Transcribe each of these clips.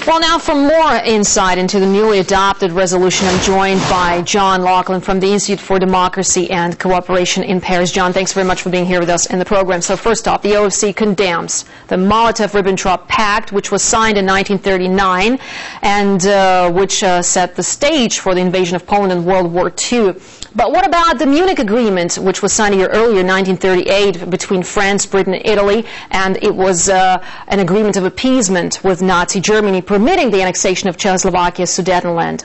Well, now for more insight into the newly adopted resolution, I'm joined by John Laughlin from the Institute for Democracy and Cooperation in Paris. John, thanks very much for being here with us in the program. So first off, the OSCE condemns the Molotov-Ribbentrop Pact, which was signed in 1939 and which set the stage for the invasion of Poland in World War II. But what about the Munich Agreement, which was signed a year earlier, in 1938, between France, Britain, and Italy, and it was an agreement of appeasement with Nazi Germany, permitting the annexation of Czechoslovakia's Sudetenland?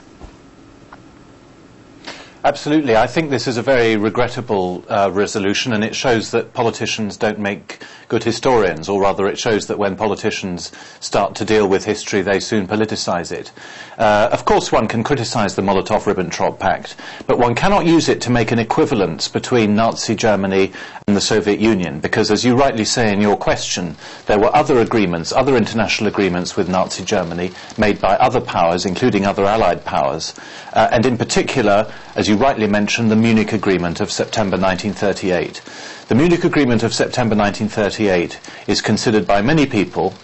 Absolutely. I think this is a very regrettable resolution, and it shows that politicians don't make good historians, or rather it shows that when politicians start to deal with history, they soon politicize it. Of course, one can criticize the Molotov-Ribbentrop Pact, but one cannot use it to make an equivalence between Nazi Germany and the Soviet Union, because, as you rightly say in your question, there were other agreements, other international agreements with Nazi Germany made by other powers, including other Allied powers, and in particular, as you rightly mentioned, the Munich Agreement of September 1938. The Munich Agreement of September 1938 is considered by many people,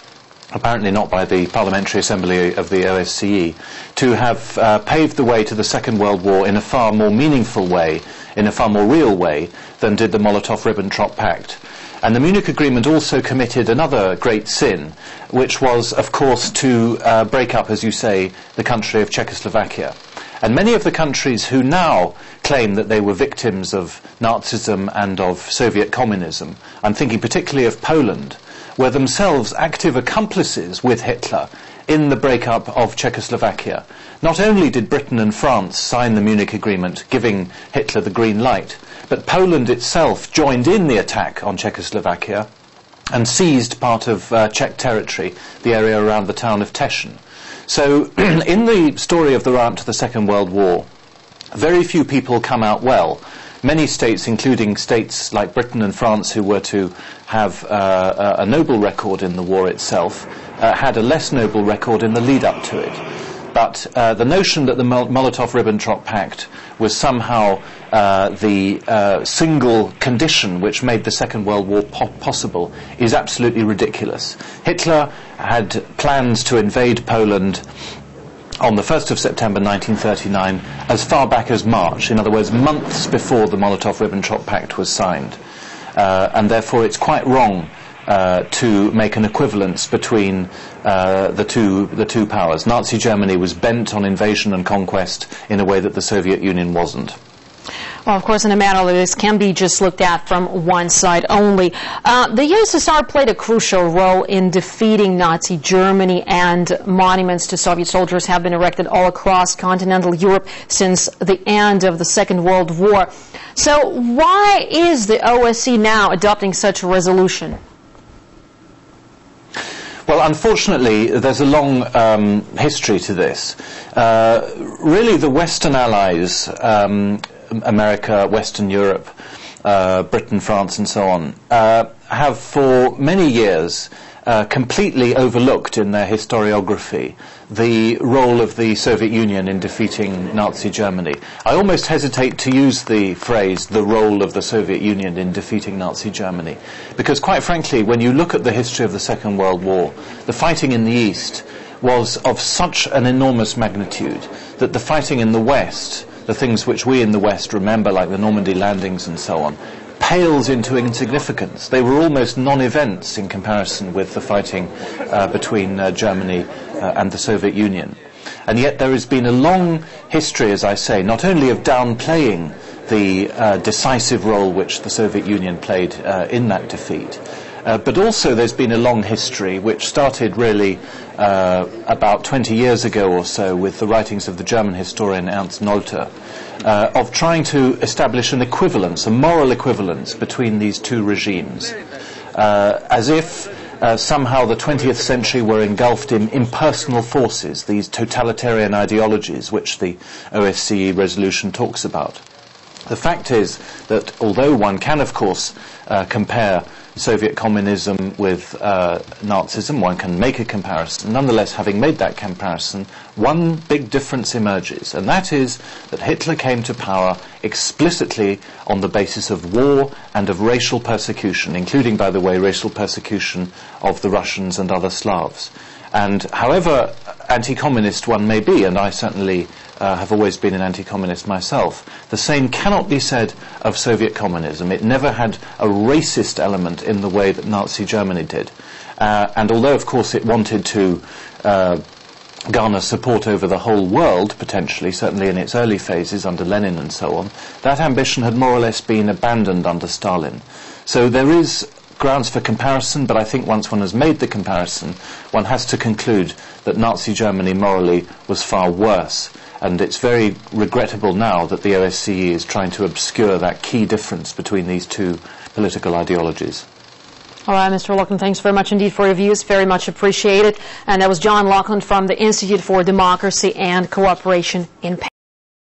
apparently not by the Parliamentary Assembly of the OSCE, to have paved the way to the Second World War in a far more meaningful way, in a far more real way, than did the Molotov-Ribbentrop Pact. And the Munich Agreement also committed another great sin, which was, of course, to break up, as you say, the country of Czechoslovakia. And many of the countries who now claim that they were victims of Nazism and of Soviet communism, I'm thinking particularly of Poland, were themselves active accomplices with Hitler in the breakup of Czechoslovakia. Not only did Britain and France sign the Munich Agreement giving Hitler the green light, but Poland itself joined in the attack on Czechoslovakia and seized part of Czech territory, the area around the town of Teschen. So, in the story of the run-up to the Second World War, very few people come out well. Many states, including states like Britain and France, who were to have a noble record in the war itself, had a less noble record in the lead-up to it. But the notion that the Molotov-Ribbentrop Pact was somehow the single condition which made the Second World War possible is absolutely ridiculous. Hitler had plans to invade Poland on the 1st of September 1939 as far back as March, in other words, months before the Molotov-Ribbentrop Pact was signed. And therefore it's quite wrong to make an equivalence between the two powers. Nazi Germany was bent on invasion and conquest in a way that the Soviet Union wasn't. Well, of course, in a matter like this can be just looked at from one side only. The USSR played a crucial role in defeating Nazi Germany, and monuments to Soviet soldiers have been erected all across continental Europe since the end of the Second World War. So why is the OSCE now adopting such a resolution? Well, unfortunately, there's a long history to this. Really, the Western allies, America, Western Europe, Britain, France, and so on, have for many years completely overlooked in their historiography the role of the Soviet Union in defeating Nazi Germany. I almost hesitate to use the phrase, the role of the Soviet Union in defeating Nazi Germany, because quite frankly, when you look at the history of the Second World War, the fighting in the East was of such an enormous magnitude that the fighting in the West, the things which we in the West remember, like the Normandy landings and so on, pales into insignificance. They were almost non-events in comparison with the fighting between Germany and the Soviet Union. And yet there has been a long history, as I say, not only of downplaying the decisive role which the Soviet Union played in that defeat, but also there's been a long history which started really about 20 years ago or so with the writings of the German historian Ernst Nolte, of trying to establish an equivalence, a moral equivalence between these two regimes, as if somehow the 20th century were engulfed in impersonal forces, these totalitarian ideologies which the OSCE resolution talks about. The fact is that although one can, of course, compare Soviet communism with Nazism, one can make a comparison. Nonetheless, having made that comparison, one big difference emerges, and that is that Hitler came to power explicitly on the basis of war and of racial persecution, including, by the way, racial persecution of the Russians and other Slavs. And however anti-communist one may be, and I certainly have always been an anti-communist myself, the same cannot be said of Soviet communism. It never had a racist element in the way that Nazi Germany did. And although, of course, it wanted to garner support over the whole world, potentially, certainly in its early phases under Lenin and so on, that ambition had more or less been abandoned under Stalin. So there is grounds for comparison, but I think once one has made the comparison, one has to conclude that Nazi Germany morally was far worse. And it's very regrettable now that the OSCE is trying to obscure that key difference between these two political ideologies. All right, Mr. Laughlin, thanks very much indeed for your views. Very much appreciated. And that was John Laughlin from the Institute for Democracy and Cooperation in Paris.